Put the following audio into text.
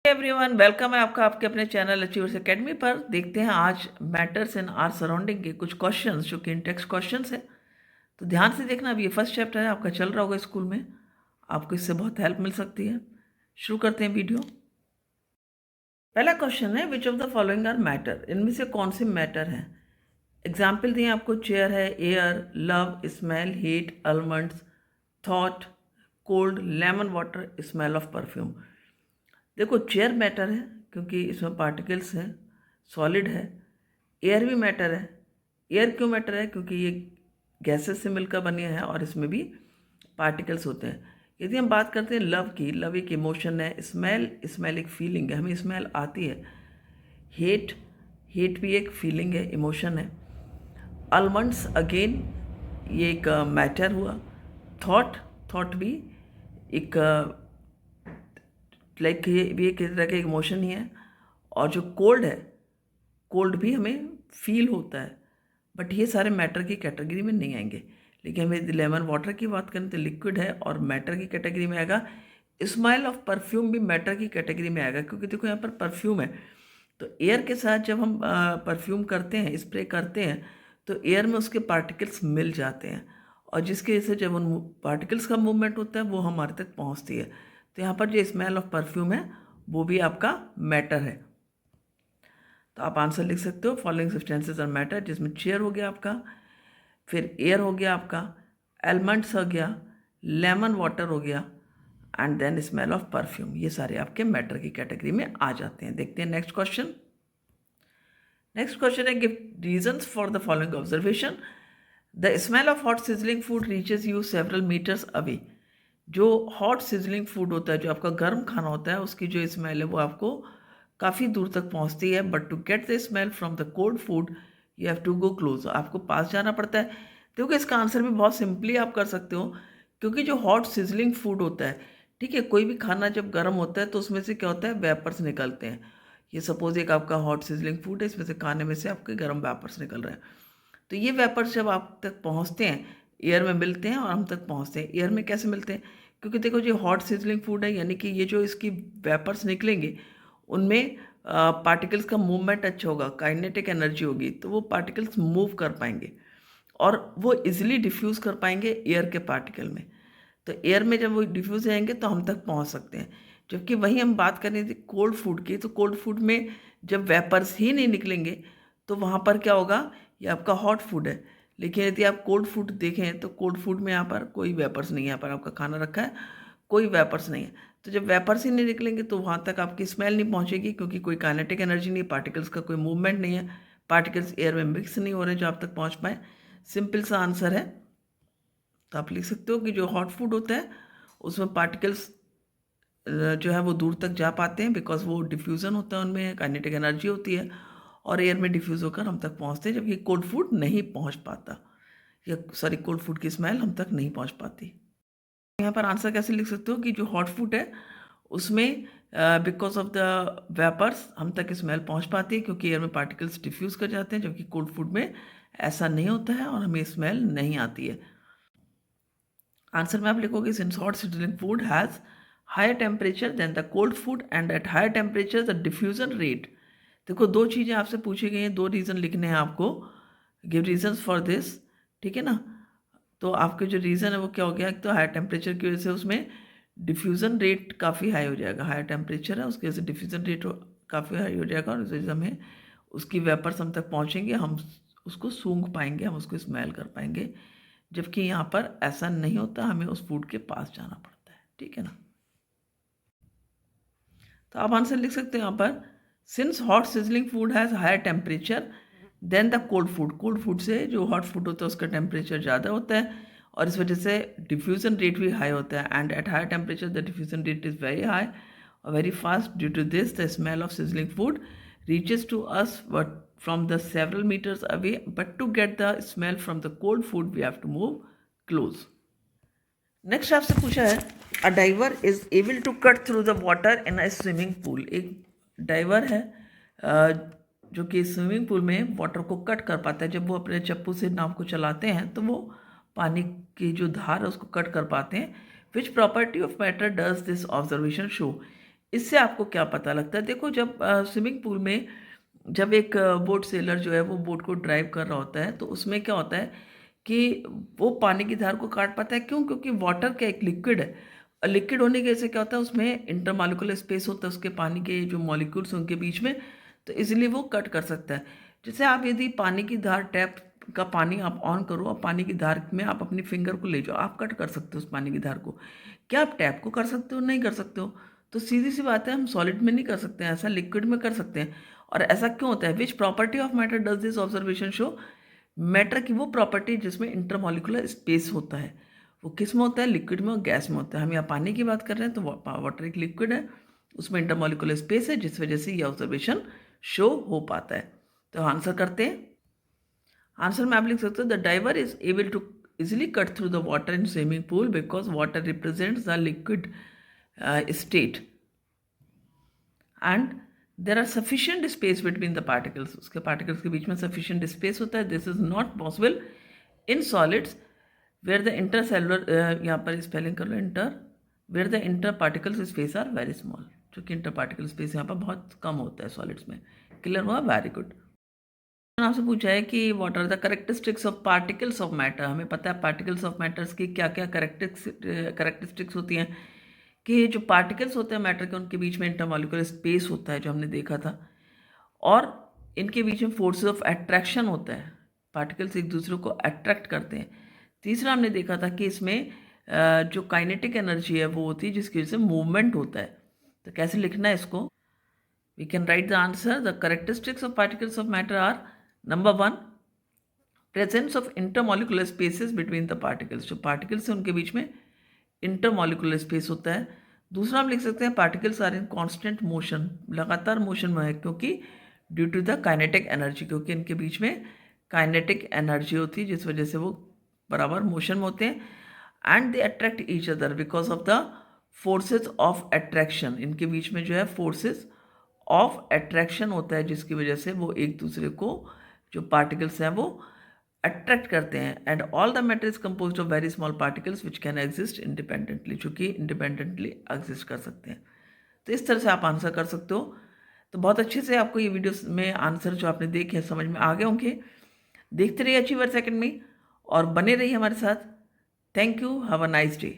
Everyone, welcome है आपका आपके अपने चैनल अचीवर्स एकेडमी पर। देखते हैं आज मैटर्स इन आर सराउंडिंग के कुछ क्वेश्चंस जो कि इन टेक्स्ट क्वेश्चंस है। तो ध्यान से देखना, अब ये फर्स्ट चैप्टर है आपका, चल रहा होगा स्कूल में, आपको इससे बहुत हेल्प मिल सकती है। शुरू करते हैं वीडियो। पहला क्वेश्चन है, which of the following are matter, इनमें से कौन से मैटर हैं। एग्जाम्पल दिए आपको, चेयर है, air, love, smell, heat, almonds, thought, cold, lemon water, smell of perfume. देखो, चेयर मैटर है क्योंकि इसमें पार्टिकल्स हैं, सॉलिड है। एयर भी मैटर है। एयर क्यों मैटर है? क्योंकि ये गैसेस से मिलकर बनी है और इसमें भी पार्टिकल्स होते हैं। यदि हम बात करते हैं लव की, लव एक इमोशन है। स्मेल, स्मेल एक फीलिंग है, हमें स्मेल आती है। हेट, हेट भी एक फीलिंग है, इमोशन है। आलमंड्स अगेन ये एक मैटर हुआ। थॉट, थॉट भी एक लाइक ये भी एक तरह का इमोशन ही है। और जो कोल्ड है, कोल्ड भी हमें फील होता है, बट ये सारे मैटर की कैटेगरी में नहीं आएंगे। लेकिन हमें लेमन वाटर की बात करें तो लिक्विड है और मैटर की कैटेगरी में आएगा। स्मेल ऑफ परफ्यूम भी मैटर की कैटेगरी में आएगा, क्योंकि देखो यहाँ पर परफ्यूम है, तो एयर के साथ जब हम परफ्यूम करते हैं, स्प्रे करते हैं, तो एयर में उसके पार्टिकल्स मिल जाते हैं, और जिसकी वजह से जब उन पार्टिकल्स का मूवमेंट होता है वो हमारे तक पहुँचती है। तो यहाँ पर जो स्मेल ऑफ परफ्यूम है वो भी आपका मैटर है। तो आप आंसर लिख सकते हो, फॉलोइंग सब्सटेंसेस आर मैटर, जिसमें चेयर हो गया आपका, फिर एयर हो गया आपका, एलमंड्स हो गया, लेमन वाटर हो गया, and then smell of perfume. ये सारे आपके मैटर की कैटेगरी में आ जाते हैं। देखते हैं नेक्स्ट क्वेश्चन। नेक्स्ट क्वेश्चन है, give reasons for the following observation. The smell of hot sizzling food reaches you several metres away. जो हॉट सिजलिंग फूड होता है, जो आपका गर्म खाना होता है, उसकी जो स्मेल है वो आपको काफ़ी दूर तक पहुंचती है। But to get the smell from the cold food you have to go close, आपको पास जाना पड़ता है। क्योंकि इसका आंसर भी बहुत सिंपली आप कर सकते हो, क्योंकि जो हॉट सिजलिंग फूड होता है, ठीक है, कोई भी खाना जब गर्म होता है तो उसमें से क्या होता है, वेपर्स निकलते हैं। ये सपोज एक आपका हॉट सिजलिंग फूड है, इसमें से खाने में से आपके गर्म वेपर्स निकल रहे हैं। तो ये वेपर्स जब आप तक पहुंचते हैं, एयर में मिलते हैं और हम तक पहुंचते हैं। एयर में कैसे मिलते हैं? क्योंकि देखो, जो हॉट सिजलिंग फूड है, यानी कि ये जो इसकी वेपर्स निकलेंगे, उनमें पार्टिकल्स का मूवमेंट अच्छा होगा, काइनेटिक एनर्जी होगी, तो वो पार्टिकल्स मूव कर पाएंगे और वो इजीली डिफ्यूज़ कर पाएंगे एयर के पार्टिकल में। तो एयर में जब वो डिफ्यूज़ जाएंगे तो हम तक पहुंच सकते हैं। जबकि वहीं हम बात करें थी कोल्ड फूड की, तो कोल्ड फूड में जब वेपर्स ही नहीं निकलेंगे तो वहाँ पर क्या होगा, ये आपका हॉट फूड है। लेकिन यदि आप कोल्ड फूड देखें तो कोल्ड फूड में यहाँ पर कोई वेपर्स नहीं है, यहाँ पर आपका खाना रखा है, कोई वेपर्स नहीं है। तो जब वेपर्स ही नहीं निकलेंगे तो वहाँ तक आपकी स्मेल नहीं पहुँचेगी, क्योंकि कोई काइनेटिक एनर्जी नहीं, पार्टिकल्स का कोई मूवमेंट नहीं है, पार्टिकल्स एयर में मिक्स नहीं हो रहे जो आप तक पहुँच पाए। सिंपल सा आंसर है। तो आप लिख सकते हो कि जो हॉट फूड होता है उसमें पार्टिकल्स जो है वो दूर तक जा पाते हैं, बिकॉज वो डिफ्यूज़न होता है, उनमें काइनेटिक एनर्जी होती है और एयर में डिफ्यूज़ होकर हम तक पहुँचते हैं, जबकि कोल्ड फूड नहीं पहुँच पाता, या सॉरी, कोल्ड फूड की स्मेल हम तक नहीं पहुँच पाती। यहाँ पर आंसर कैसे लिख सकते हो कि जो हॉट फूड है उसमें बिकॉज ऑफ द वेपर्स हम तक स्मेल पहुँच पाती है, क्योंकि एयर में पार्टिकल्स डिफ्यूज़ कर जाते हैं, जबकि कोल्ड फूड में ऐसा नहीं होता है और हमें स्मेल नहीं आती है। आंसर में आप लिखोगे, since hot sizzling food has higher temperature than the cold food and at higher temperature the diffusion rate. देखो, दो चीज़ें आपसे पूछी गई हैं, दो रीज़न लिखने हैं आपको। गिव रीजंस फॉर दिस, ठीक है ना। तो आपके जो रीज़न है वो क्या हो गया, एक तो हायर टेम्परेचर की वजह से उसमें डिफ्यूज़न रेट काफ़ी हाई हो जाएगा, हायर टेम्परेचर है उसकी वजह से डिफ्यूज़न रेट काफ़ी हाई हो जाएगा, और इस वजह से हमें उसकी वेपर्स हम तक पहुँचेंगे, हम उसको सूंघ पाएंगे, हम उसको स्मेल कर पाएंगे। जबकि यहाँ पर ऐसा नहीं होता, हमें उस फूड के पास जाना पड़ता है, ठीक है ना। तो आप आंसर लिख सकते हो यहाँ पर, since hot sizzling food has higher temperature than the cold food. Cold food से जो हॉट फूड होता है उसका टेम्परेचर ज़्यादा होता है और इस वजह से डिफ्यूज़न रेट भी हाई होता है, and at higher temperature the diffusion rate is very high और very fast. Due to this the smell of sizzling food reaches to us but from the several meters away, but to get the smell from the cold food we have to move close. Next आपसे पूछा है, a diver is able to cut through the water in a swimming pool. एक diver है जो कि swimming pool में water को cut कर पाता है। जब वो अपने चप्पू से नाव को चलाते हैं तो वो पानी की जो धार है उसको कट कर पाते हैं। Which property of matter does this observation show. इससे आपको क्या पता लगता है? देखो, जब स्विमिंग पूल में जब एक बोट सेलर जो है वो बोट को ड्राइव कर रहा होता है, तो उसमें क्या होता है कि वो पानी की धार को काट पाता है। क्यों? क्योंकि वाटर क्या एक लिक्विड है। लिक्विड होने की वजह से क्या होता है, उसमें इंटरमॉलिक्यूलर स्पेस होता है उसके पानी के जो मॉलिक्यूल्स उनके बीच में, तो इजीली वो कट कर सकता है। जैसे आप यदि पानी की धार, टैप का पानी आप ऑन करो और पानी की धार में आप अपनी फिंगर को ले जाओ, आप कट कर सकते हो उस पानी की धार को। क्या आप टैप को कर सकते हो? नहीं कर सकते हो। तो सीधी सी बात है, हम सॉलिड में नहीं कर सकते हैं ऐसा, लिक्विड में कर सकते हैं। और ऐसा क्यों होता है? Which property of matter does this observation show? Matter की वो प्रॉपर्टी जिसमें इंटरमॉलिक्यूलर स्पेस होता है, वो किस में होता है? लिक्विड में और गैस में होता है। हम यहाँ पानी की बात कर रहे हैं, तो वाटर एक लिक्विड है, उसमें इंटरमॉलिक्यूलर स्पेस है, जिस वजह से ये ऑब्जर्वेशन शो हो पाता है। तो आंसर करते हैं। आंसर में आप लिख सकते हो, the diver is able to easily cut through the water in swimming pool because water represents the liquid state and there are sufficient space between the particles. उसके पार्टिकल्स के बीच में सफिशियंट स्पेस होता है। This is not possible in solids where the inter cellular, यहाँ पर spelling कर लो, inter, where the inter particles space are very small, जो कि इंटर पार्टिकल स्पेस यहाँ पर बहुत कम होता है सॉलिड्स में। क्लियर हुआ? Very good. आपसे पूछा है कि what are the characteristics of particles of matter. हमें पता है पार्टिकल्स ऑफ मैटर्स की क्या क्या करेक्टरिस्टिक्स होती हैं, कि जो पार्टिकल्स होते हैं मैटर के, उनके बीच में इंटरमॉलिक्यूलर स्पेस होता है जो हमने देखा था, और इनके बीच में फोर्सेस ऑफ अट्रैक्शन होता है, पार्टिकल्स एक दूसरे को अट्रैक्ट करते हैं। तीसरा हमने देखा था कि इसमें जो काइनेटिक एनर्जी है वो होती है जिसकी वजह से मूवमेंट होता है। तो कैसे लिखना है इसको? We can write the answer. The characteristics of particles of matter are, number 1, presence of intermolecular spaces between the particles. जो पार्टिकल्स हैं उनके बीच में इंटरमॉलिक्यूलर स्पेस होता है। दूसरा हम लिख सकते हैं particles are in constant motion, लगातार मोशन में है, क्योंकि due to the kinetic energy, क्योंकि इनके बीच में काइनेटिक एनर्जी होती है जिस वजह से वो बराबर मोशन में होते हैं। And they attract each other because of the forces of attraction. इनके बीच में जो है फोर्सेस ऑफ अट्रैक्शन होता है जिसकी वजह से वो एक दूसरे को, जो पार्टिकल्स हैं वो अट्रैक्ट करते हैं। And all the matter is composed of very small particles which can exist independently, जो कि इंडिपेंडेंटली एग्जिस्ट कर सकते हैं। तो इस तरह से आप आंसर कर सकते हो। तो बहुत अच्छे से आपको ये वीडियो में आंसर जो आपने देखे समझ में आ गए होंगे। देखते रहिए अचीवर सेकंड में और बने रहिए हमारे साथ। Thank you, have a nice day.